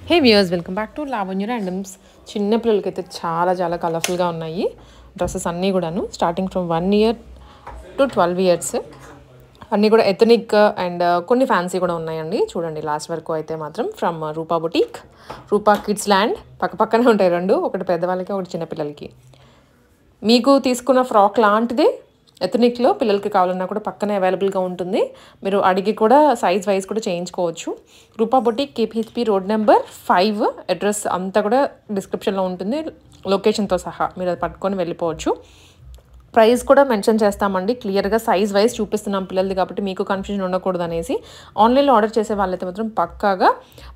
Hey viewers, welcome back to Lavanya randoms. చిన్న పిల్లలకైతే చాలా చాలా కలర్ఫుల్గా ఉన్నాయి డ్రెస్సెస్ అన్నీ కూడాను. Starting from 1 year to 12 years అన్నీ కూడా ఎథనిక్ అండ్ కొన్ని ఫ్యాన్సీ కూడా ఉన్నాయండి. చూడండి లాస్ట్ వరకు అయితే మాత్రం from Roopa boutique, Roopa kids land పక్కనే ఉంటాయి రెండు, ఒకటి పెద్దవాళ్ళకి ఒకటి చిన్నపిల్లలకి. మీకు తీసుకున్న ఫ్రాక్ లాంటిదే ఎథనిక్లో పిల్లలకి కావాలన్నా కూడా పక్కనే అవైలబుల్గా ఉంటుంది. మీరు అడిగి కూడా సైజ్ వైజ్ కూడా చేయించుకోవచ్చు. రూపా బొటిక్ కేపీహెచ్పి రోడ్ నెంబర్ 5, అడ్రస్ అంతా కూడా డిస్క్రిప్షన్లో ఉంటుంది లొకేషన్తో సహా. మీరు అది పట్టుకొని వెళ్ళిపోవచ్చు. ప్రైస్ కూడా మెన్షన్ చేస్తామండి, క్లియర్గా సైజ్ వైజ్ చూపిస్తున్నాం పిల్లలది కాబట్టి మీకు కన్ఫ్యూజన్ ఉండకూడదు అనేసి. ఆన్లైన్లో ఆర్డర్ చేసే వాళ్ళైతే మాత్రం పక్కాగా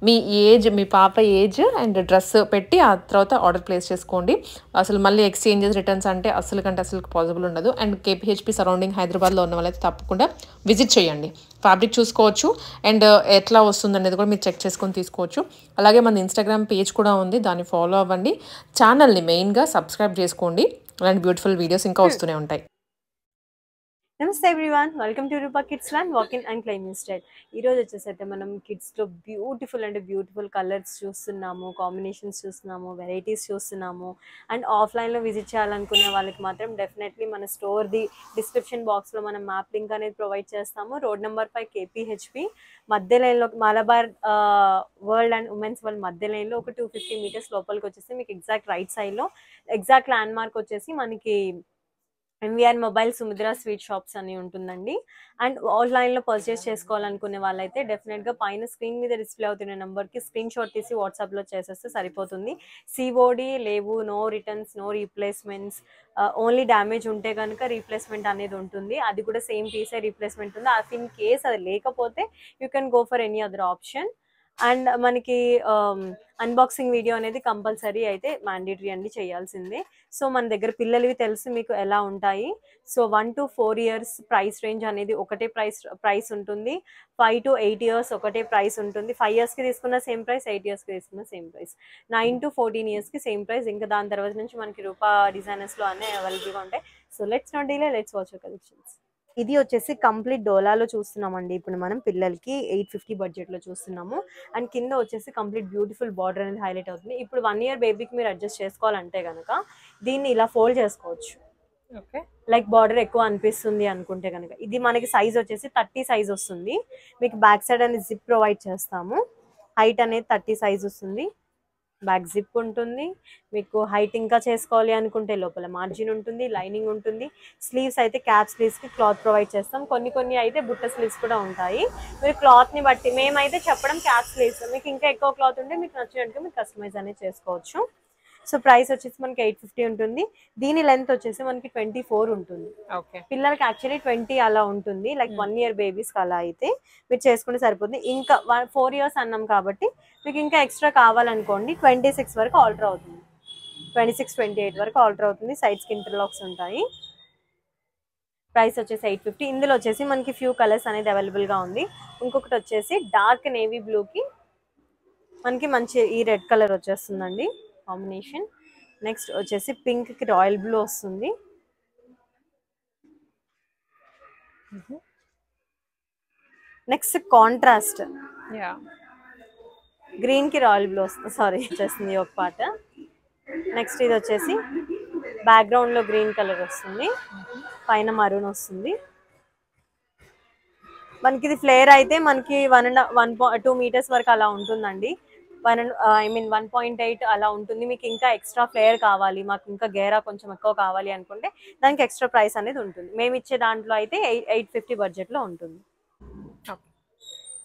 మీ ఏజ్, మీ పాప ఏజ్ అండ్ డ్రెస్ పెట్టి ఆ తర్వాత ఆర్డర్ ప్లేస్ చేసుకోండి. అసలు మళ్ళీ ఎక్స్చేంజెస్ రిటర్న్స్ అంటే అసలు పాసిబుల్ ఉండదు. అండ్ కేపీహెచ్పి సరౌండింగ్ హైదరాబాద్లో ఉన్న వాళ్ళైతే తప్పకుండా విజిట్ చేయండి. ఫ్యాబ్రిక్ చూసుకోవచ్చు అండ్ ఎట్లా వస్తుంది అనేది కూడా మీరు చెక్ చేసుకొని తీసుకోవచ్చు. అలాగే మన ఇన్స్టాగ్రామ్ పేజ్ కూడా ఉంది, దాన్ని ఫాలో అవ్వండి. ఛానల్ని మెయిన్గా సబ్స్క్రైబ్ చేసుకోండి, అలాంటి బ్యూటిఫుల్ వీడియోస్ ఇంకా వస్తూనే ఉంటాయి. నమస్తే everyone, welcome to Roopa kids land walking and climbing style. ఈరోజు వచ్చేసైతే మనం కిడ్స్లో బ్యూటిఫుల్ కలర్స్ చూస్తున్నాము, కాంబినేషన్స్ చూస్తున్నాము, వెరైటీస్ చూస్తున్నాము. అండ్ ఆఫ్లైన్లో విజిట్ చేయాలనుకునే వాళ్ళకి మాత్రం డెఫినెట్లీ మన స్టోర్ది డిస్క్రిప్షన్ బాక్స్లో మనం మ్యాప్ లింక్ అనేది ప్రొవైడ్ చేస్తాము. రోడ్ నెంబర్ 5 కేపీహెచ్పి మధ్య లైన్లో Malabar world and women's world మధ్య లైన్లో ఒక 250 meters లోపలికి వచ్చేసి మీకు ఎగ్జాక్ట్ రైట్ సైడ్లో ఎగ్జాక్ట్ ల్యాండ్ మార్క్ వచ్చేసి మనకి MVR mobile Sumitra sweet shops అని ఉంటుందండి. అండ్ ఆన్లైన్లో పర్చేస్ చేసుకోవాలనుకునే వాళ్ళైతే డెఫినెట్గా పైన స్క్రీన్ మీద డిస్ప్లే అవుతున్న నెంబర్కి స్క్రీన్ షాట్ తీసి వాట్సాప్లో చేసేస్తే సరిపోతుంది. సిఓడి లేవు, no returns, no replacements, only damage ఉంటే కనుక రీప్లేస్మెంట్ అనేది ఉంటుంది. అది కూడా సేమ్ పీసే రీప్లేస్మెంట్ ఉంది. ఇన్ కేస్ అది లేకపోతే you can go for any other option. And మనకి అన్బాక్సింగ్ వీడియో అనేది కంపల్సరీ అయితే మ్యాండేటరీ అండి, చేయాల్సిందే. సో మన దగ్గర పిల్లలవి తెలుసు మీకు ఎలా ఉంటాయి. So 1 to 4 years price range అనేది ఒకటే ప్రైస్ ఉంటుంది. 5 to 8 years ఒకటే ప్రైస్ ఉంటుంది. 5 yearsకి తీసుకున్న సేమ్ ప్రైస్, 8 yearsకి తీసుకున్న సేమ్ ప్రైస్, 9 to 14 yearsకి సేమ్ ప్రైస్. ఇంకా దాని తర్వాత నుంచి మనకి రూపా డిజైనర్స్లో అన్నీ అవైలబుల్గా ఉంటాయి. So let's not delay, let's watch your collections. ఇది వచ్చేసి కంప్లీట్ డోలాలో చూస్తున్నామండి. ఇప్పుడు మనం పిల్లలకి 850 బడ్జెట్లో చూస్తున్నాము. అండ్ కింద వచ్చేసి కంప్లీట్ బ్యూటిఫుల్ బార్డర్ అనేది హైలైట్ అవుతుంది. ఇప్పుడు 1 year బేబీకి మీరు అడ్జస్ట్ చేసుకోవాలంటే కనుక దీన్ని ఇలా ఫోల్డ్ చేసుకోవచ్చు. ఓకే, లైక్ బార్డర్ ఎక్కువ అనిపిస్తుంది అనుకుంటే కనుక ఇది మనకి సైజ్ వచ్చేసి 30 సైజ్ వస్తుంది. మీకు బ్యాక్ సైడ్ అనేది జిప్ ప్రొవైడ్ చేస్తాము. హైట్ అనేది 30 సైజ్ వస్తుంది. బ్యాక్ జిప్ ఉంటుంది. మీకు హైట్ ఇంకా చేసుకోవాలి అనుకుంటే లోపల మార్జిన్ ఉంటుంది, లైనింగ్ ఉంటుంది. స్లీవ్స్ అయితే క్యాప్ స్లీవ్స్కి క్లాత్ ప్రొవైడ్ చేస్తాం. కొన్ని అయితే బుట్ట స్లీవ్స్ కూడా ఉంటాయి. మీరు క్లాత్ని బట్టి మేమైతే చెప్పడం క్యాప్ స్లీవ్స్, మీకు ఇంకా ఎక్కువ క్లాత్ ఉంటే మీకు నచ్చినట్టుగా మీరు కస్టమైజ్ అనేది చేసుకోవచ్చు. సో ప్రైస్ వచ్చేసి మనకి 850 ఉంటుంది. దీని లెంత్ వచ్చేసి మనకి 24 ఉంటుంది. ఓకే, పిల్లలకి యాక్చువల్లీ 20 అలా ఉంటుంది. లైక్ 1 year బేబీస్కి అలా అయితే మీరు చేసుకుంటే సరిపోతుంది. ఇంకా 4 years అన్నాం కాబట్టి మీకు ఇంకా ఎక్స్ట్రా కావాలనుకోండి 26 వరకు ఆల్టర్ అవుతుంది. 26, 28 వరకు ఆల్టర్ అవుతుంది. సైడ్స్కి ఇంటర్లాక్స్ ఉంటాయి. ప్రైస్ వచ్చేసి 850. ఇందులో వచ్చేసి మనకి ఫ్యూ కలర్స్ అనేది అవైలబుల్గా ఉంది. ఇంకొకటి వచ్చేసి డార్క్ నేవీ బ్లూకి మనకి మంచి ఈ రెడ్ కలర్ వచ్చేస్తుందండి కాంబినేషన్. నెక్స్ట్ వచ్చేసి పింక్కి రాయల్ బ్లూ వస్తుంది. నెక్స్ట్ కాంట్రాస్ట్ గ్రీన్కి రాయల్ బ్లూ వస్తుంది, సారీ వచ్చేస్తుంది ఒక పాట. నెక్స్ట్ ఇది వచ్చేసి బ్యాక్గ్రౌండ్లో గ్రీన్ కలర్ వస్తుంది, పైన మరూన్ వస్తుంది. మనకి ఇది ఫ్లేర్ అయితే మనకి 1.2 meters వరకు అలా ఉంటుందండి. 1.8 అలా ఉంటుంది. మీకు ఇంకా ఎక్స్ట్రా ఫ్లేయర్ కావాలి, మాకు ఇంకా గేరా కొంచెం ఎక్కువ కావాలి అనుకుంటే దానికి ఎక్స్ట్రా ప్రైస్ అనేది ఉంటుంది. మేము ఇచ్చే దాంట్లో అయితే 850 బడ్జెట్లో ఉంటుంది.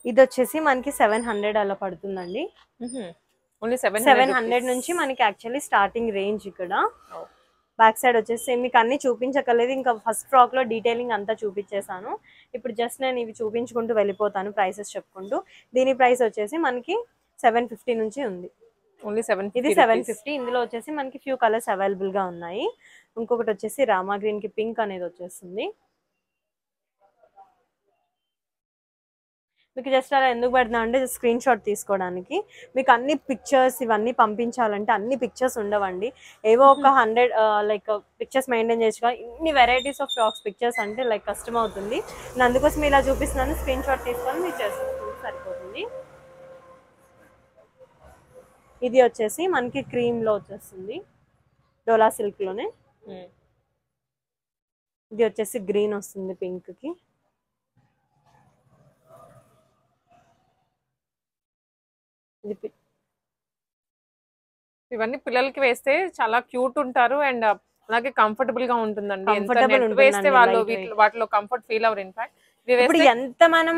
ఇది వచ్చేసి మనకి 700 అలా పడుతుందండి. 700 నుంచి మనకి యాక్చువల్లీ స్టార్టింగ్ రేంజ్. ఇక్కడ బ్యాక్ సైడ్ వచ్చేసి మీకు అన్ని చూపించక్కర్లేదు, ఇంకా ఫస్ట్ ఫ్రాక్లో డీటెయిలింగ్ అంతా చూపించేశాను. ఇప్పుడు జస్ట్ నేను ఇవి చూపించుకుంటూ వెళ్ళిపోతాను ప్రైసెస్ చెప్పుకుంటూ. దీని ప్రైస్ వచ్చేసి మనకి 750 నుంచి ఉంది. ఇది 750. ఇందులో వచ్చేసి మనకి ఫ్యూ కలర్స్ అవైలబుల్గా ఉన్నాయి. ఇంకొకటి వచ్చేసి రామా గ్రీన్కి పింక్ అనేది వచ్చేస్తుంది. మీకు జస్ట్ అలా ఎందుకు పెడతా అంటే స్క్రీన్ షాట్ తీసుకోవడానికి. మీకు అన్ని పిక్చర్స్ ఇవన్నీ పంపించాలంటే అన్ని పిక్చర్స్ ఉండవండి, ఏవో ఒక 100 లైక్ పిక్చర్స్ మెయింటైన్ చేసుకో. ఇన్ని వెరైటీస్ ఆఫ్ ఫ్రాక్స్ పిక్చర్స్ అంటే లైక్ కష్టం అవుతుంది. నేను అందుకోసం ఇలా చూపిస్తున్నాను, స్క్రీన్ షాట్ తీసుకొని మీరు చేసుకుంటే సరిపోతుంది. ఇది వచ్చేసి మనకి క్రీమ్ లో వచ్చేస్తుంది, డోలా సిల్క్ లోనే. ఇది వచ్చేసి గ్రీన్ వస్తుంది పింక్ కి. ఇది ఇవన్నీ పిల్లలకి వేస్తే చాలా క్యూట్ ఉంటారు అండ్ అలాగే కంఫర్టబుల్ గా ఉంటుందండి. ఎంత కంఫర్టబుల్ నెట్ వేస్తే ఉంటుందండి, వాళ్ళు లైట్ వెయిట్. వాటిలో కంఫర్ట్ ఫీల్ అవ్వరు. ఇన్ఫాక్ట్ ఇప్పుడు ఎంత మనం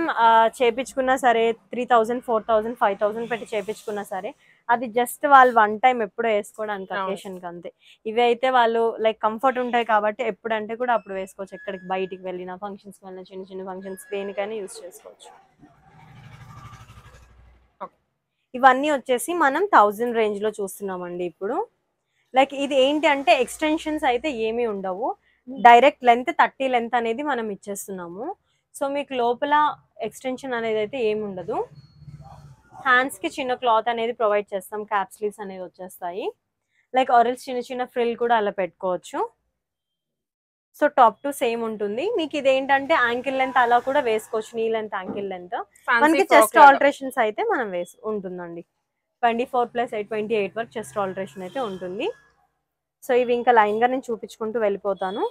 చేపించుకున్నా సరే 3000 4000 5000 పెట్టి చేపించుకున్నా సరే అది జస్ట్ వాళ్ళు వన్ టైం ఎప్పుడో వేసుకోవడానికి అకేషన్ కి అంతే. ఇవి అయితే వాళ్ళు లైక్ కంఫర్ట్ ఉంటాయి కాబట్టి ఎప్పుడంటే కూడా అప్పుడు వేసుకోవచ్చు, ఎక్కడికి బయటికి వెళ్ళినా ఫంక్షన్స్ కి వెళ్ళినా చిన్న చిన్న ఫంక్షన్స్ దేనికైనా యూజ్ చేసుకోవచ్చు. ఇవన్నీ వచ్చేసి మనం 1000 రేంజ్ లో చూస్తున్నామండి ఇప్పుడు. లైక్ ఇది ఏంటి అంటే ఎక్స్టెన్షన్స్ అయితే ఏమీ ఉండవు, డైరెక్ట్ లెంత్ 30 లెంత్ అనేది మనం ఇచ్చేస్తున్నాము. సో మీకు లోపల ఎక్స్టెన్షన్ అనేది అయితే ఏమి ఉండదు. హ్యాండ్స్ కి చిన్న క్లాత్ అనేది ప్రొవైడ్ చేస్తాం, క్యాప్ స్లీవ్స్ అనేవి వచ్చేస్తాయి. లైక్ ఆరెల్స్ చిన్న చిన్న ఫ్రిల్ కూడా అలా పెట్టుకోవచ్చు. సో టాప్ టు సేమ్ ఉంటుంది. మీకు ఇది ఏంటంటే యాంకిల్ లెంత్ అలా కూడా వేసుకోవచ్చు, నీ లెంత్ యాంకిల్ లెంత్. మనకి చెస్ట్ ఆల్టరేషన్స్ అయితే మనం ఉంటుందండి. 24+8 28 వరకు చెస్ట్ ఆల్టరేషన్ అయితే ఉంటుంది. సో ఇవి ఇంకా లైన్ గా నేను చూపించుకుంటూ వెళ్ళిపోతాను.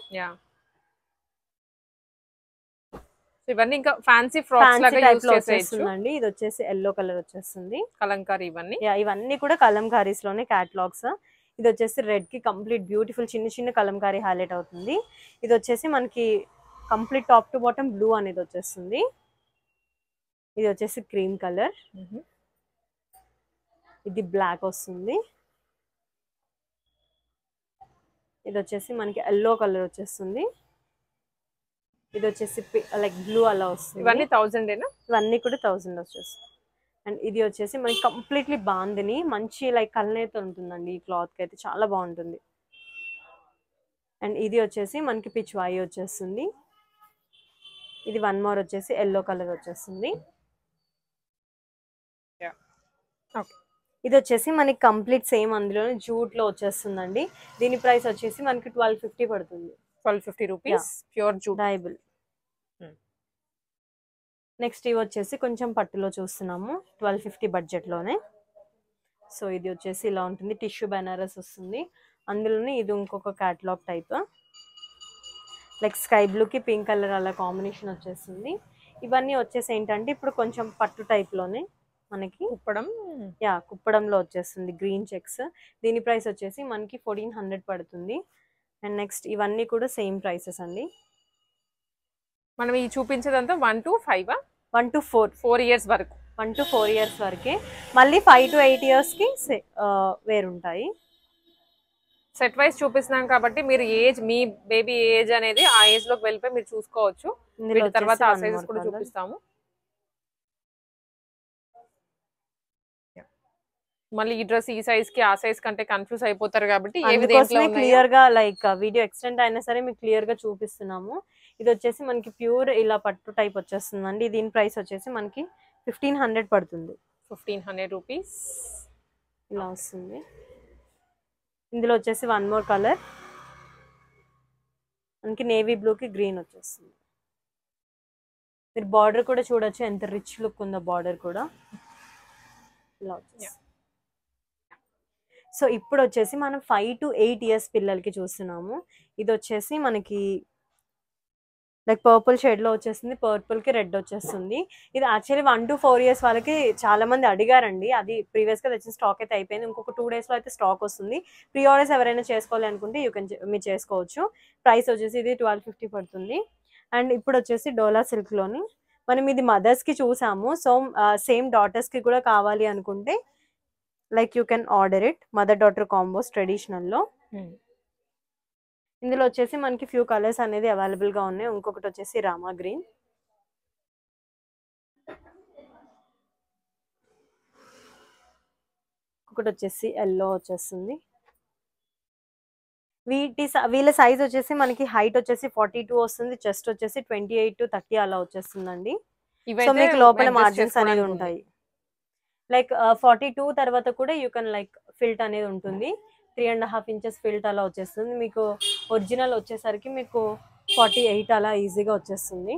ఇవన్నీ ఇంకా ఫ్యాన్సీ ఫ్రాక్స్ లాగా యూస్ చేసేయొచ్చుండి. ఇది వచ్చేసి ఎల్లో కలర్ వచ్చేస్తుంది, కలంకారీ. ఇవన్నీ కూడా కలంకారీస్ లోనే క్యాటలాగ్స్. ఇది వచ్చేసి రెడ్ కి కంప్లీట్ బ్యూటిఫుల్ చిన్న చిన్న కలంకారీ హైలైట్ అవుతుంది. ఇది వచ్చేసి మనకి complete top to bottom blue అనేది వచ్చేస్తుంది. ఇది వచ్చేసి క్రీమ్ కలర్, ఇది బ్లాక్ వస్తుంది. ఇది వచ్చేసి మనకి ఎల్లో కలర్ వచ్చేస్తుంది. ఇది వచ్చేసి లైక్ బ్లూ అలా వస్తుంది. ఇవన్నీ 1000 ఇవన్నీ కూడా 1000 వచ్చేస్తుంది. అండ్ ఇది వచ్చేసి మనకి కంప్లీట్లీ బాందిని మంచి లైక్ కలనేత ఉంటుందండి, ఈ క్లాత్ కి అయితే చాలా బాగుంటుంది. అండ్ ఇది వచ్చేసి మనకి పిచ్ వాయి వచ్చేస్తుంది. ఇది వన్ మోర్ వచ్చేసి ఎల్లో కలర్ వచ్చేస్తుంది. ఇది వచ్చేసి మనకి కంప్లీట్ సేమ్ అందులోనే జూట్ లో వచ్చేస్తుందండి. దీని ప్రైస్ వచ్చేసి మనకి 1250 పడుతుంది. 1250 రూపీస్ ప్యూర్ జూట్ డైబుల్. నెక్స్ట్ ఇవి వచ్చేసి కొంచెం పట్టులో చూస్తున్నాము 1250 బడ్జెట్ లోనే. సో ఇది వచ్చేసి ఇలా ఉంటుంది, టిష్యూ బెనారస్ వస్తుంది. అందులోనే ఇది ఇంకొక catalogue type, like sky blue కి పింక్ కలర్ అలా కాంబినేషన్ వచ్చేస్తుంది. ఇవన్నీ వచ్చేసి ఏంటంటే ఇప్పుడు కొంచెం పట్టు టైప్ లోనే మనకి కుప్పడంలో వచ్చేస్తుంది, గ్రీన్ చెక్స్. దీని ప్రైస్ వచ్చేసి మనకి 1400 పడుతుంది. అండ్ నెక్స్ట్ ఇవన్నీ కూడా సేమ్ ప్రైసెస్ అండి. మనం ఈ చూపించేదంతా 1 to 5 1 to 4 ఇయర్స్ వరకు, 1 to 4 ఇయర్స్ వరకే. మళ్ళీ 5 to 8 ఇయర్స్ కి వేరుంటాయి. సెట్ వైజ్ చూపిస్తున్నాం కాబట్టి మీరు ఏజ్, మీ బేబీ ఏజ్ అనేది ఆ ఏజ్ లోకి వెళ్ళిపోయి మీరు చూసుకోవచ్చు. తర్వాత ఆ సైజెస్ కూడా చూపిస్తాము. మళ్ళీ ఈ డ్రెస్ ఈ సైజ్ కి ఆ సైజ్ కంటే కన్ఫ్యూజ్ అయిపోతారు కాబట్టి క్లియర్ గా లైక్ వీడియో ఎక్స్టెండ్ అయినా సరే మీకు క్లియర్ గా చూపిస్తున్నాము. ఇది వచ్చేసి మనకి ప్యూర్ ఇలా పట్టు టైప్ వచ్చేస్తుందండి. దీని ప్రైస్ వచ్చేసి మనకి 1500 పడుతుంది. 1500 రూపీస్ ఇలా వస్తుంది. ఇందులో వచ్చేసి వన్ మోర్ కలర్ మనకి నేవీ బ్లూ కి గ్రీన్ వచ్చేస్తుంది. మీరు బార్డర్ కూడా చూడొచ్చు ఎంత రిచ్ లుక్ ఉందో బార్డర్ కూడా ఇలా వచ్చేసి. సో ఇప్పుడు వచ్చేసి మనం 5 to 8 ఇయర్స్ పిల్లలకి చూస్తున్నాము. ఇది వచ్చేసి మనకి లైక్ పర్పుల్ షేడ్ లో వచ్చేస్తుంది, పర్పుల్ కి రెడ్ వచ్చేస్తుంది. ఇది యాక్చువల్లీ 1 to 4 ఇయర్స్ వాళ్ళకి చాలా మంది అడిగారండి. అది ప్రీవియస్ గా తెచ్చిన స్టాక్ అయితే అయిపోయింది. ఇంకొక 2 days లో అయితే స్టాక్ వస్తుంది. ప్రీ ఆర్డర్స్ ఎవరైనా చేసుకోవాలి అనుకుంటే మీరు చేసుకోవచ్చు. ప్రైస్ వచ్చేసి ఇది 1250 పడుతుంది. అండ్ ఇప్పుడు వచ్చేసి డోలా సిల్క్ లోని మనం ఇది మదర్స్ కి చూసాము. సో సేమ్ డాటర్స్ కి కూడా కావాలి అనుకుంటే like you can order it. Mother daughter combos traditional లో. ఇందులో వచ్చేసి మనకి ఫ్యూ కలర్స్ అనేది అవైలబుల్ గా ఉన్నాయి. ఇంకొకటి వచ్చేసి రామా గ్రీన్, ఒకటి వచ్చేసి ఎల్లో వచ్చేస్తుంది. వీళ్ళ సైజ్ వచ్చేసి మనకి హైట్ వచ్చేసి 42 వస్తుంది, చెస్ట్ వచ్చేసి 28 to 30 అలా వచ్చేస్తుందండి. సో మీకు లోపల మార్జిన్స్ అనేది ఉంటాయి. లైక్ 42 తర్వాత కూడా యూ కెన్ లైక్ ఫిల్ట్ అనేది ఉంటుంది. 3.5 inches ఫిల్ట్ అలా వచ్చేస్తుంది. మీకు ఒరిజినల్ వచ్చేసరికి మీకు 48 అలా ఈజీగా వచ్చేస్తుంది.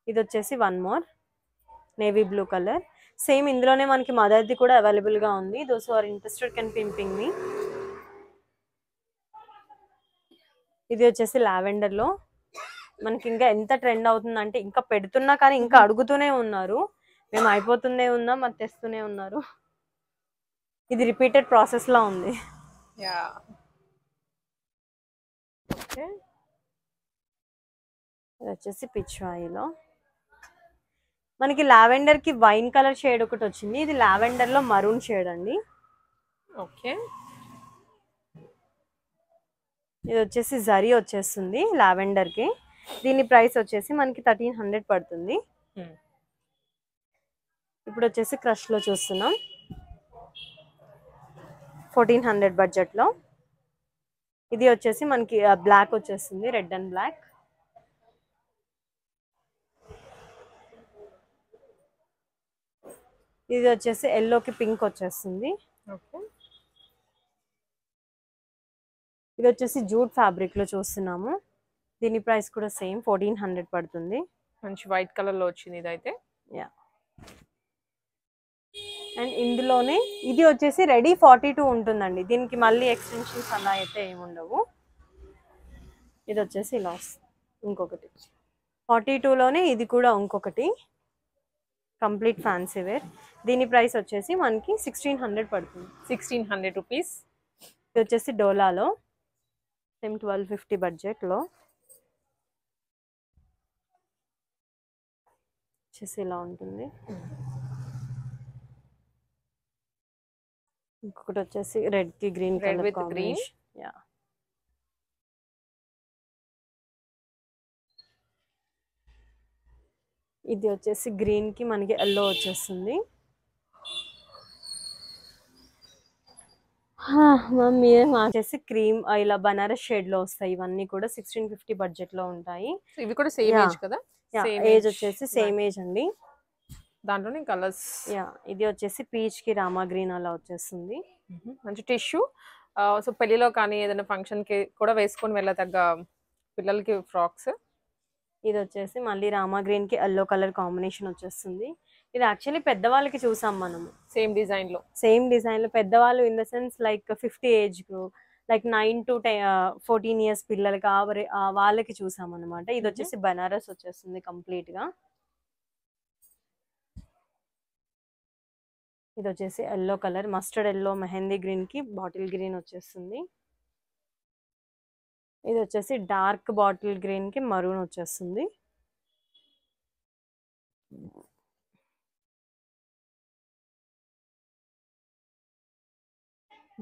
ఇది వచ్చేసి one more navy blue colour. Same ఇందులోనే మనకి మదర్ది కూడా అవైలబుల్ గా ఉంది. దోస్ ఆర్ ఇంట్రెస్టెడ్ కెన్ పింపింగ్ మీ. ఇది వచ్చేసి లావెండర్ లో మనకి ఇంకా ఎంత ట్రెండ్ అవుతుందంటే ఇంకా పెడుతున్నా కానీ ఇంకా అడుగుతూనే ఉన్నారు. మేము అయిపోతూనే ఉన్నాం, అది తెస్తూనే ఉన్నారు. ఇది రిపీటెడ్ ప్రాసెస్ లా ఉంది. Yeah okay. ఇది వచ్చేసి పిచ్వాయిలో మనకి లావెండర్ కి వైన్ కలర్ షేడ్ ఒకటి వచ్చింది. ఇది లావెండర్ లో మరూన్ షేడ్ అండి. ఓకే. ఇది వచ్చేసి జరీ వచ్చేస్తుంది లావెండర్ కి. దీని ప్రైస్ వచ్చేసి మనకి 1300 పడుతుంది. ఇప్పుడు వచ్చేసి క్రష్ లో చూస్తున్నాం 1400 బడ్జెట్ లో. ఇది వచ్చేసి మనకి బ్లాక్ వచ్చేస్తుంది, రెడ్ అండ్ బ్లాక్. ఇది వచ్చేసి ఎల్లోకి పింక్ వచ్చేస్తుంది. ఓకే. ఇది వచ్చేసి జూట్ ఫ్యాబ్రిక్ లో చూస్తున్నాము. దీని ప్రైస్ కూడా సేమ్ 1400 పడుతుంది. మంచి వైట్ కలర్ లో వచ్చింది ఇదైతే. యా. అండ్ ఇందులోనే ఇది వచ్చేసి రెడీ 42 ఉంటుందండి. దీనికి మళ్ళీ ఎక్స్టెన్షన్స్ అలా అయితే ఏముండవు. ఇది వచ్చేసి ఇలా ఇంకొకటి 42లోనే ఇది కూడా ఇంకొకటి కంప్లీట్ ఫ్యాన్సీ వేర్. దీని ప్రైస్ వచ్చేసి మనకి 1600 పడుతుంది. 1600 రూపీస్. ఇది వచ్చేసి డోలాలో సేమ్ 1250 బడ్జెట్ లో వచ్చేసి ఇలా ఉంటుంది. ఇంకొకటి వచ్చేసి రెడ్ కి green red colour with green. Yeah. ఇది వచ్చేసి గ్రీన్ కి మనకి ఎల్లో వచ్చేస్తుంది. మమ్మీ వచ్చేసి క్రీమ్ ఇలా బనారస్ షేడ్ లో వస్తాయి. ఇవన్నీ కూడా 1650 బడ్జెట్ లో ఉంటాయి. ఇవి కూడా సేమ్ ఏజ్ కదా? ఏజ్ వచ్చేసి సేమ్ ఏజ్ అండి. దాంట్లోనే కలర్స్. యా. ఇది వచ్చేసి పీచ్ కి రామా గ్రీన్ అలా వచ్చేస్తుంది. మంచి టిష్యూ. సో పెళ్లిలో కానీ ఏదైనా ఫంక్షన్ కి కూడా వేసుకొని వెళ్ళదగ్గ పిల్లలకి ఫ్రాక్స్. ఇది వచ్చేసి మళ్ళీ రామా గ్రీన్ కి ఎల్లో కలర్ కాంబినేషన్ వచ్చేస్తుంది. ఇది యాక్చువల్లీ పెద్దవాళ్ళకి చూసాం మనము సేమ్ డిజైన్ లో. పెద్దవాళ్ళు in the sense like 50 age group, like 9 to 14 years పిల్లలకి వాళ్ళకి చూసాం అనమాట. ఇది వచ్చేసి బనారస్ వచ్చేస్తుంది కంప్లీట్ గా. ఇది వచ్చేసి yellow colour, mustard yellow mehndi green కి బాటిల్ గ్రీన్ వచ్చేస్తుంది. ఇది వచ్చేసి డార్క్ బాటిల్ గ్రీన్ కి మరూన్ వచ్చేస్తుంది.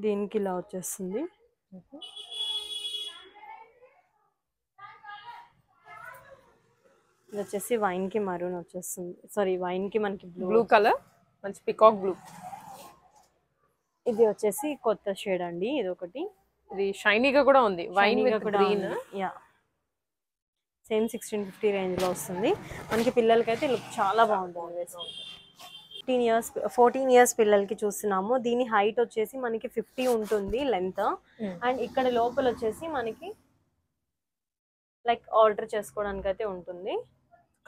దీనికి ఇలా వచ్చేస్తుంది. ఇది వచ్చేసి వైన్ కి మరూన్ వచ్చేస్తుంది. సారీ, వైన్ కి మనకి బ్లూ కలర్, మంచి పికాక్ బ్లూ. ఇది వచ్చేసి కొత్త షేడ్ అండి. ఇది ఒకటి, ఇది షైనీగా కూడా ఉంది. Wine with green. Yeah. Same 1650 range లో వస్తుంది. మనకి పిల్లలకైతే లుక్ చాలా బాగుంటుంది. 14 ఇయర్స్ పిల్లలకి చూస్తున్నాము. దీని హైట్ వచ్చేసి మనకి 50 ఉంటుంది లెంత్. అండ్ ఇక్కడ లోపల వచ్చేసి మనకి లైక్ ఆల్టర్ చేసుకోవడానికి అయితే ఉంటుంది.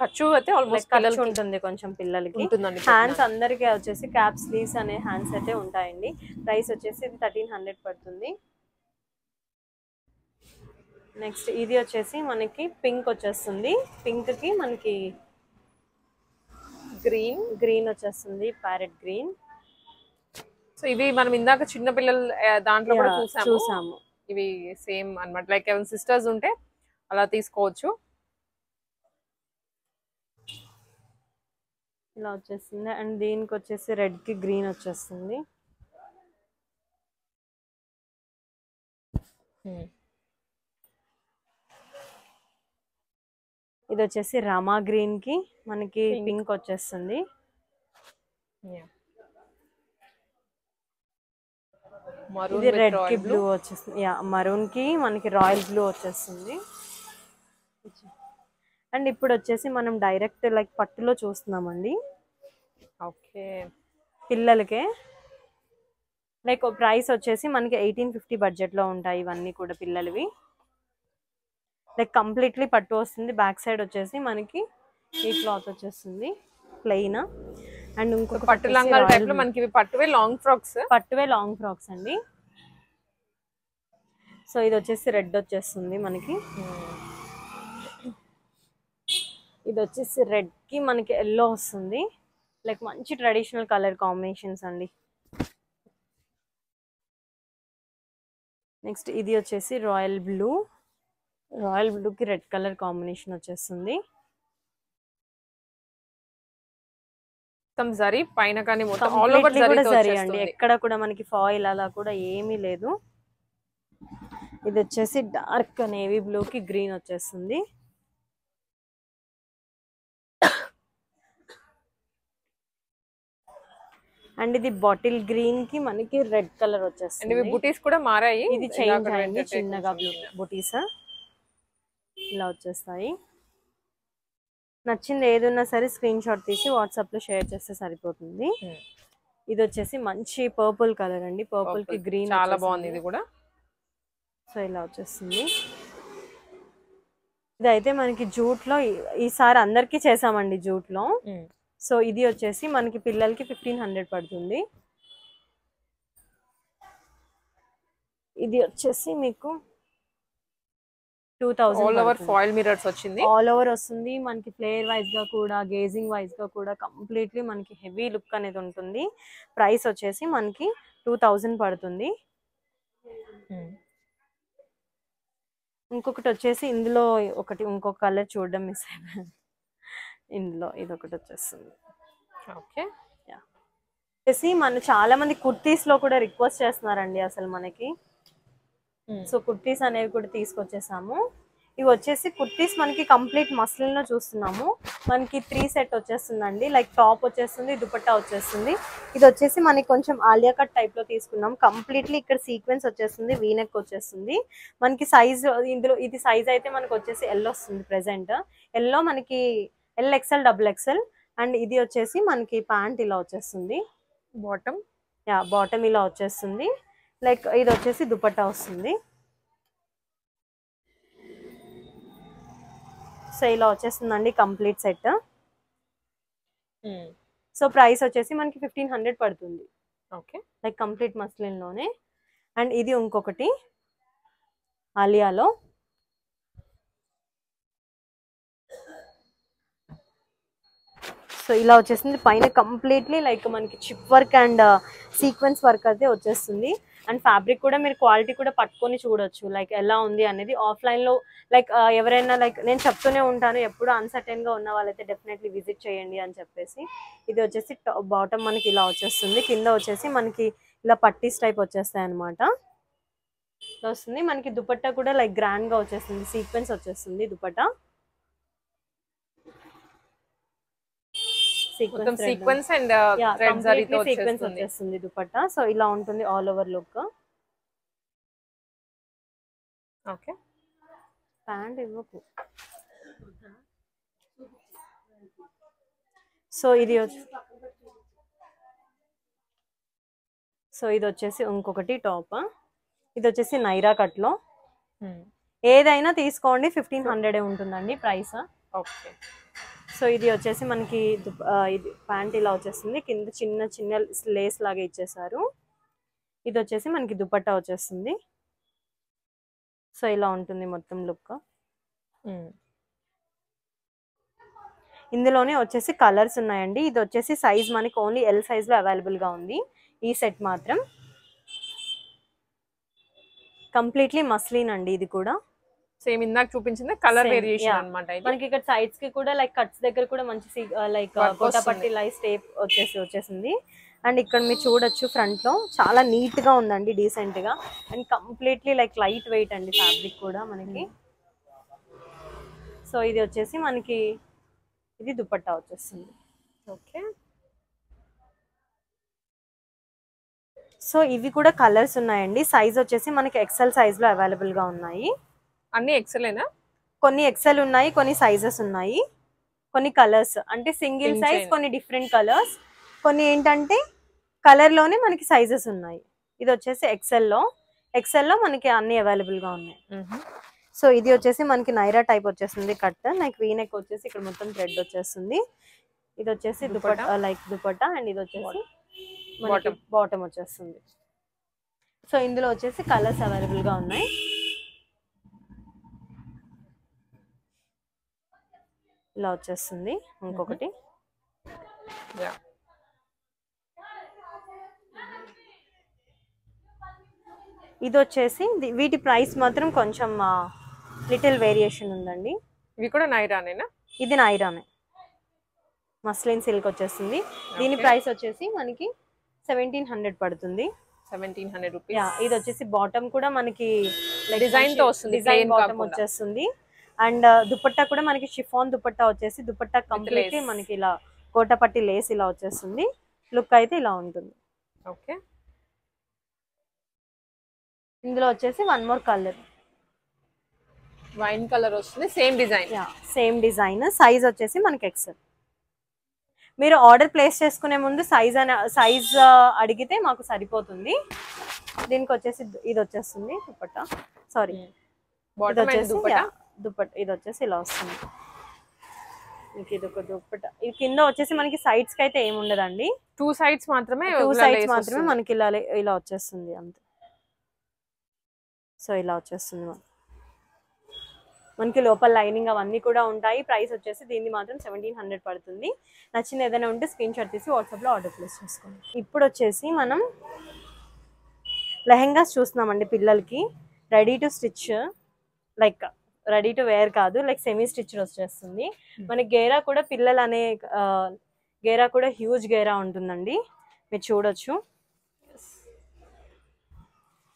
ఖర్చు అయితే ఆల్మోస్ట్ ఖర్చు ఉంటుంది కొంచెం పిల్లలకి. హ్యాండ్స్ అందరికి వచ్చేసి క్యాప్ స్లీవ్స్ అనే హ్యాండ్స్ అయితే ఉంటాయండి. ప్రైస్ వచ్చేసి ఇది 1300 పడుతుంది. నెక్స్ట్ ఇది వచ్చేసి మనకి పింక్ వచ్చేస్తుంది. పింక్ కి మనకి గ్రీన్ వచ్చేస్తుంది, ప్యారెట్ గ్రీన్. సో ఇవి మనం ఇందాక చిన్న పిల్లల దాంట్లో కూడా చూసాము. ఇవి సేమ్ అన్నమాట. లైక్ ఎవరైనా సిస్టర్స్ ఉంటే అలా తీసుకోవచ్చు. ఇలా వచ్చేస్తుంది. అండ్ దీనికి వచ్చేసి రెడ్ కి గ్రీన్ వచ్చేస్తుంది. ఇది వచ్చేసి రామా గ్రీన్ కి మనకి పింక్ వచ్చేస్తుంది. ఇది రెడ్ కి బ్లూ వచ్చేస్తుంది. యా, మరూన్ కి మనకి రాయల్ బ్లూ వచ్చేస్తుంది. అండ్ ఇప్పుడు వచ్చేసి మనం డైరెక్ట్ లైక్ పట్టులో చూస్తున్నామండి. ఓకే. పిల్లలకే లైక్ ప్రైస్ వచ్చేసి మనకి 1850 బడ్జెట్ లో ఉంటాయి. ఇవన్నీ కూడా పిల్లలవి. లైక్ కంప్లీట్లీ పట్టు వస్తుంది. బ్యాక్ సైడ్ వచ్చేసి మనకి ఈ క్లాత్ వచ్చేస్తుంది ప్లెయిన్. అండ్ ఇంకొక పట్టు లంగాల టైప్ లో మనకి ఇవి పట్టువే లాంగ్ ఫ్రాక్స్ అండి. సో ఇది వచ్చేసి రెడ్ వచ్చేస్తుంది మనకి. ఇది వచ్చేసి రెడ్ కి మనకి ఎల్లో వస్తుంది. లైక్ మంచి ట్రెడిషనల్ కలర్ కాంబినేషన్స్ అండి. నెక్స్ట్ ఇది వచ్చేసి రాయల్ బ్లూకి రెడ్ కలర్ కాంబినేషన్ వచ్చేస్తుంది. జరీ పైన కానీ మొత్తం ఆల్ ఓవర్ జరీ అండి. ఎక్కడ కూడా మనకి ఫాయిల్ అలా కూడా ఏమీ లేదు. ఇది వచ్చేసి డార్క్ నేవీ బ్లూకి గ్రీన్ వచ్చేస్తుంది. అండ్ ఇది బాటిల్ గ్రీన్ కి మనకి రెడ్ కలర్ వచ్చేస్తుంది. బుటీస్ కూడా మారాయి. ఇది చేంజ్ అయింది చిన్నగా బుటీస్ ఇలా వచ్చేస్తాయి. నచ్చింది ఏదున్నా సరే స్క్రీన్ షాట్ తీసి వాట్సాప్ లో షేర్ చేస్తే సరిపోతుంది. ఇది వచ్చేసి మంచి పర్పుల్ కలర్ అండి. పర్పుల్ కి గ్రీన్ చాలా బాగుంది ఇది కూడా. సో ఇలా వచ్చేస్తుంది. ఇది అయితే మనకి జూట్ లో ఈసారి అందరికి చేసామండి జూట్ లో. సో ఇది వచ్చేసి మనకి పిల్లలకి 1500 పడుతుంది. ఇది వచ్చేసి మీకు 2000 ఆల్ ఓవర్ ఫాయిల్ మిర్రర్స్ వచ్చింది. ఆల్ ఓవర్ వస్తుంది మనకి. ఫ్లేర్ వైజ్ గా కూడా గేజింగ్ వైజ్ గా కూడా కంప్లీట్లీ మనకి హెవీ లుక్ అనేది ఉంటుంది. ప్రైస్ వచ్చేసి మనకి 2000 పడుతుంది. ఇంకొకటి వచ్చేసి ఇందులో ఇంకొక కలర్ చూడడం మిస్ అయిపోయాను. ఇందులో ఇది ఒకటి వచ్చేస్తుంది. ఓకే వచ్చేసి మన చాలా మంది కుర్తీస్ లో కూడా రిక్వెస్ట్ చేస్తున్నారండి అసలు మనకి. సో కుర్తీస్ అనేవి కూడా తీసుకొచ్చేసాము. ఇవి వచ్చేసి కుర్తీస్ మనకి కంప్లీట్ మస్లిన్ లో చూస్తున్నాము. మనకి 3 సెట్ వచ్చేస్తుందండి. లైక్ టాప్ వచ్చేస్తుంది, దుపట్టా వచ్చేస్తుంది. ఇది వచ్చేసి మనకి కొంచెం ఆలియా కట్ టైప్ లో తీసుకున్నాం. కంప్లీట్లీ ఇక్కడ సీక్వెన్స్ వచ్చేస్తుంది, వీనెక్ వచ్చేస్తుంది. మనకి సైజ్ ఇందులో ఇది సైజ్ అయితే మనకి వచ్చేసి ఎల్ వస్తుంది. ప్రెసెంట్ ఎల్లో మనకి LXL XXL. అండ్ ఇది వచ్చేసి మనకి ప్యాంట్ ఇలా వచ్చేస్తుంది. బాటమ్ ఇలా వచ్చేస్తుంది. లైక్ ఇది వచ్చేసి దుపట్టా వస్తుంది. సో ఇలా వచ్చేస్తుందండి కంప్లీట్ సెట్. సో ప్రైస్ వచ్చేసి మనకి 1500 పడుతుంది. ఓకే లైక్ కంప్లీట్ మస్లిన్ లోనే. అండ్ ఇది ఇంకొకటి ఆలియాలో. సో ఇలా వచ్చేసింది. పైన కంప్లీట్లీ లైక్ మనకి chip work and sequence work అయితే వచ్చేస్తుంది. అండ్ ఫ్యాబ్రిక్ కూడా మీరు క్వాలిటీ కూడా పట్టుకొని చూడొచ్చు లైక్ ఎలా ఉంది అనేది. ఆఫ్లైన్ లో లైక్ ఎవరైనా లైక్ నేను చెప్తూనే ఉంటాను ఎప్పుడు అన్సర్టైన్ గా ఉన్న వాళ్ళైతే డెఫినెట్లీ విజిట్ చేయండి అని చెప్పేసి. ఇది వచ్చేసి బాటమ్ మనకి ఇలా వచ్చేస్తుంది. కింద వచ్చేసి మనకి ఇలా పట్టీస్ టైప్ వచ్చేస్తాయి అనమాట. వస్తుంది మనకి. దుపట్టా కూడా లైక్ గ్రాండ్ గా వచ్చేస్తుంది. సీక్వెన్స్ వచ్చేస్తుంది దుపట్టా. సీక్వెన్స్ అండ్ థ్రెడ్ జరీతో వచ్చేస్తుంది దుపట్టా. సో ఇలా ఉంటుంది all over look. Okay pant ఇవ్వకు. సో ఇది వచ్చేసి ఇంకొకటి టాప్. ఇది వచ్చేసి నైరా కట్ లో. ఏదైనా తీసుకోండి 1500 ఉంటుందండి ప్రైస్. ఓకే సో ఇది వచ్చేసి మనకి ఇది ప్యాంట్ ఇలా వచ్చేస్తుంది. కింద చిన్న చిన్న లేస్ లాగా ఇచ్చేసారు. ఇది వచ్చేసి మనకి దుపట్టా వచ్చేస్తుంది. సో ఇలా ఉంటుంది మొత్తం లుక్. ఇందులోనే వచ్చేసి కలర్స్ ఉన్నాయండి. ఇది వచ్చేసి సైజ్ మనకి ఓన్లీ L సైజ్ లో అవైలబుల్ గా ఉంది ఈ సెట్ మాత్రం. కంప్లీట్లీ మస్లిన్ అండి. ఇది కూడా సేమ్ ఇందాక చూపించింది కలర్ వేరియేషన్ అన్నమాట. మనకి ఇక్కడ సైడ్స్ కి కూడా లైక్ కట్స్ దగ్గర కూడా మంచి లైక్ గోటాపట్టి లైస్ టేప్ వచ్చేసింది. అండ్ ఇక్కడ మీరు చూడొచ్చు ఫ్రంట్ లో చాలా నీట్ గా ఉందండి, డీసెంట్ గా. And completely like light weight అండి ఫ్యాబ్రిక్ కూడా మనకి. సో ఇది వచ్చేసి మనకి ఇది దుపట్టా వచ్చేస్తుంది. ఓకే సో ఇవి కూడా కలర్స్ ఉన్నాయండి. సైజ్ వచ్చేసి మనకి XL సైజ్ లో అవైలబుల్ గా ఉన్నాయి. అన్ని ఎక్సెలేనా? కొన్ని XL ఉన్నాయి, కొన్ని సైజెస్ ఉన్నాయి, కొన్ని కలర్స్ అంటే సింగిల్ సైజ్, కొన్ని డిఫరెంట్ కలర్స్, కొన్ని ఏంటంటే కలర్ లోనే మనకి సైజెస్ ఉన్నాయి. ఇది వచ్చేసి XL లో మనకి అన్ని అవైలబుల్ గా ఉన్నాయి. సో ఇది వచ్చేసి మనకి నైరా టైప్ వచ్చేస్తుంది కట్. నాకు వీ నెక్ వచ్చేసి ఇక్కడ మొత్తం థ్రెడ్ వచ్చేస్తుంది. ఇది వచ్చేసి దుపట్టా లైక్ దుపట్టా అండ్ ఇది వచ్చేసి బాటమ్ వచ్చేస్తుంది. సో ఇందులో వచ్చేసి కలర్స్ అవైలబుల్ గా ఉన్నాయి. ఇలా వచ్చేస్తుంది ఇంకొకటి. ఇది వచ్చేసి వీటి ప్రైస్ మాత్రం కొంచెం లిటిల్ వేరియేషన్ ఉందండి. ఇవి కూడా నైరానేనా? ఇది నైరానే మస్లిన్ సిల్క్ వచ్చేస్తుంది. దీని ప్రైస్ వచ్చేసి మనకి 1700 పడుతుంది. 1700 రూపీస్. ఇది వచ్చేసి బాటమ్ కూడా మనకి డిజైన్ తో వస్తుంది, డిజైన్ బాటమ్ వచ్చేస్తుంది. అండ్ దుపట్టా కూడా మనకి షిఫాన్ దుపట్టా వచ్చేసి దుపట్టా కంప్లీట్ మనకి ఇలా కోటపట్టి లేస్ ఇలా వచ్చేస్తుంది. లుక్ అయితే ఇలా ఉంటుంది. ఓకే. ఇందులో వచ్చేసి one more colour, wine colour వస్తుంది. Same design. Same design. Size వచ్చేసి మనకి ఎక్సెల్. మీరు ఆర్డర్ ప్లేస్ చేసుకునే ముందు సైజ్ అడిగితే మాకు సరిపోతుంది. దీనికి వచ్చేసి ఇది వచ్చేస్తుంది దుపట్టా. సారీ, ఇది వచ్చేసి దుపట్టా. ఇది వచ్చేసి ఇలా వస్తుంది. ఇది ఒక దుపట్టా. ఇది కింద వచ్చేసి మనకి సైడ్స్ కి అయితే ఏమి ఉండదండి. టూ సైడ్స్ మాత్రమే మనకి ఇలా వచ్చేస్తుంది అంతే. సో ఇలా వచ్చేస్తుంది మనకి లోపల లైనింగ్ అవన్నీ కూడా ఉంటాయి. ప్రైస్ వచ్చేసి దీన్ని మాత్రం 1700 పడుతుంది. నచ్చింది ఏదైనా ఉంటే స్క్రీన్ షాట్ తీసి వాట్సాప్లో ఆర్డర్ ప్లేస్ చేసుకోండి. ఇప్పుడు వచ్చేసి మనం లెహెంగాస్ చూస్తున్నామండి పిల్లలకి. Ready to stitch, like ready to wear కాదు, లైక్ సెమీ స్టిచ్ వచ్చేస్తుంది. మనకి గేరా కూడా పిల్లలు అనే గేరా కూడా హ్యూజ్ గేరా ఉంటుందండి, మీరు చూడొచ్చు.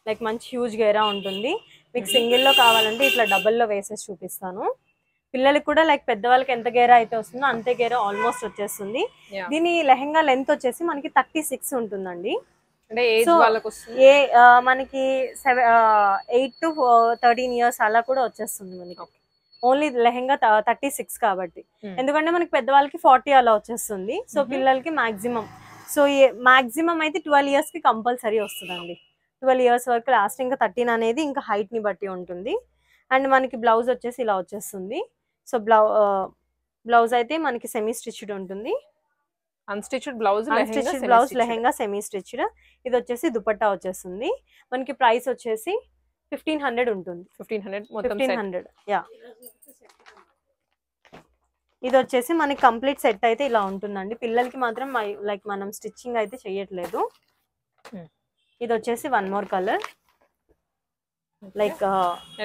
లైక్ మంచి హ్యూజ్ గేరా ఉంటుంది. మీకు సింగిల్లో కావాలంటే ఇట్లా డబుల్లో వేసేసి చూపిస్తాను. పిల్లలకి కూడా లైక్ పెద్దవాళ్ళకి ఎంత గేరా అయితే వస్తుందో అంతే గేరా ఆల్మోస్ట్ వచ్చేస్తుంది. దీని లెహెంగా లెంత్ వచ్చేసి మనకి 36 ఉంటుందండి. మనకి 8 to 13 years అలా కూడా వచ్చేస్తుంది మనకి. ఓన్లీ లెహెంగా 36 కాబట్టి. ఎందుకంటే మనకి పెద్దవాళ్ళకి 40 అలా వచ్చేస్తుంది. సో పిల్లలకి మాక్సిమం మాక్సిమం అయితే 12 years కి కంపల్సరీ వస్తుందండి. 12 years వరకు లాస్ట్. ఇంకా 13 అనేది ఇంకా హైట్ ని బట్టి ఉంటుంది. అండ్ మనకి బ్లౌజ్ వచ్చేసి ఇలా వచ్చేస్తుంది. సో బ్లౌజ్ అయితే మనకి సెమీ స్టిచ్డ్ ఉంటుంది. Unstitched blouse lehenga semi stitched. ఇది వచ్చేసి దుపట్టా వచ్చేస్తుంది. మనకి ప్రైస్ వచ్చేసి 1500 ఉంటుంది. 1500 ఇది వచ్చేసి మనకి కంప్లీట్ సెట్ అయితే ఇలా ఉంటుందండి. పిల్లలకి మాత్రం లైక్ మనం స్టిచ్చింగ్ అయితే చెయ్యట్లేదు. ఇది వచ్చేసి one more colour, like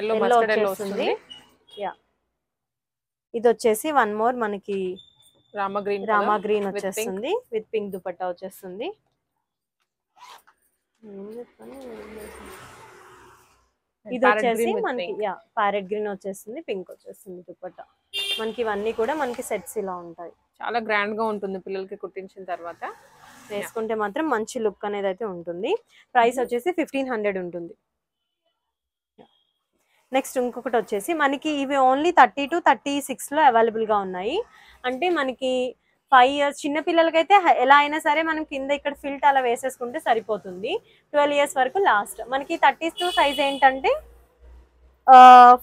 yellow వచ్చేస్తుంది. ఇది వచ్చేసి వన్ మోర్ మనకి రామా గ్రీన్ వచ్చేస్తుంది విత్ పింక్ దుపట్టా వచ్చేస్తుంది. ఇది వచ్చేసి మనకి ప్యారెట్ గ్రీన్ వచ్చేస్తుంది, పింక్ వచ్చేస్తుంది దుపట్టా. మనకి ఇవన్నీ కూడా మనకి సెట్స్ ఇలా ఉంటాయి. చాలా గ్రాండ్ గా ఉంటుంది పిల్లలకి కుట్టించిన తర్వాత. వేసుకుంటే మాత్రం మంచి లుక్ అనేది అయితే ఉంటుంది. ప్రైస్ వచ్చేసి 1500 ఉంటుంది. నెక్స్ట్ ఇంకొకటి వచ్చేసి మనకి ఇవి ఓన్లీ 30 to 36 లో అవైలబుల్ గా ఉన్నాయి. అంటే మనకి 5 years చిన్న పిల్లలకైతే ఎలా అయినా సరే మనం కింద ఇక్కడ ఫిల్ట్ అలా వేసేసుకుంటే సరిపోతుంది. 12 years వరకు లాస్ట్. మనకి 32 సైజ్ ఏంటంటే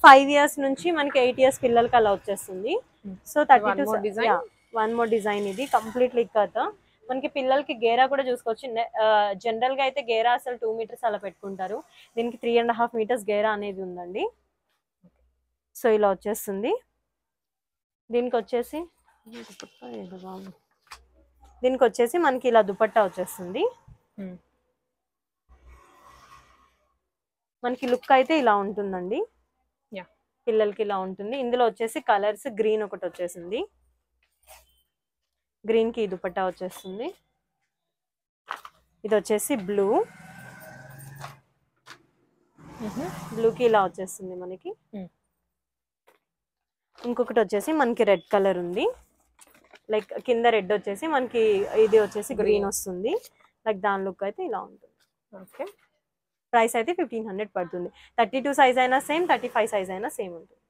5 years నుంచి మనకి 8 years పిల్లలకి అలా వచ్చేస్తుంది. So 32 one more design. ఇది కంప్లీట్లీ ఇక్కత. మనకి పిల్లలకి గేరా కూడా చూసుకోవచ్చు. జనరల్ గా అయితే గేరా అసలు 2 meters అలా పెట్టుకుంటారు. దీనికి 3.5 meters గేరా అనేది ఉందండి. సో ఇలా వచ్చేస్తుంది. దీనికి వచ్చేసి మనకి ఇలా దుపట్టా వచ్చేస్తుంది. మనకి లుక్ అయితే ఇలా ఉంటుందండి. పిల్లలకి ఇలా ఉంటుంది. ఇందులో వచ్చేసి కలర్స్ గ్రీన్ ఒకటి వచ్చేసింది. గ్రీన్ కి దుపట్టా వచ్చేస్తుంది. ఇది వచ్చేసి బ్లూకి ఇలా వచ్చేస్తుంది మనకి. ఇంకొకటి వచ్చేసి మనకి రెడ్ కలర్ ఉంది. లైక్ కింద రెడ్ వచ్చేసి మనకి ఇది వచ్చేసి గ్రీన్ వస్తుంది. లైక్ దాని లుక్ అయితే ఇలా ఉంటుంది. ఓకే. ప్రైస్ అయితే 1500 పడుతుంది. 32 సైజ్ అయినా సేమ్, 35 సైజ్ అయినా సేమ్ ఉంటుంది.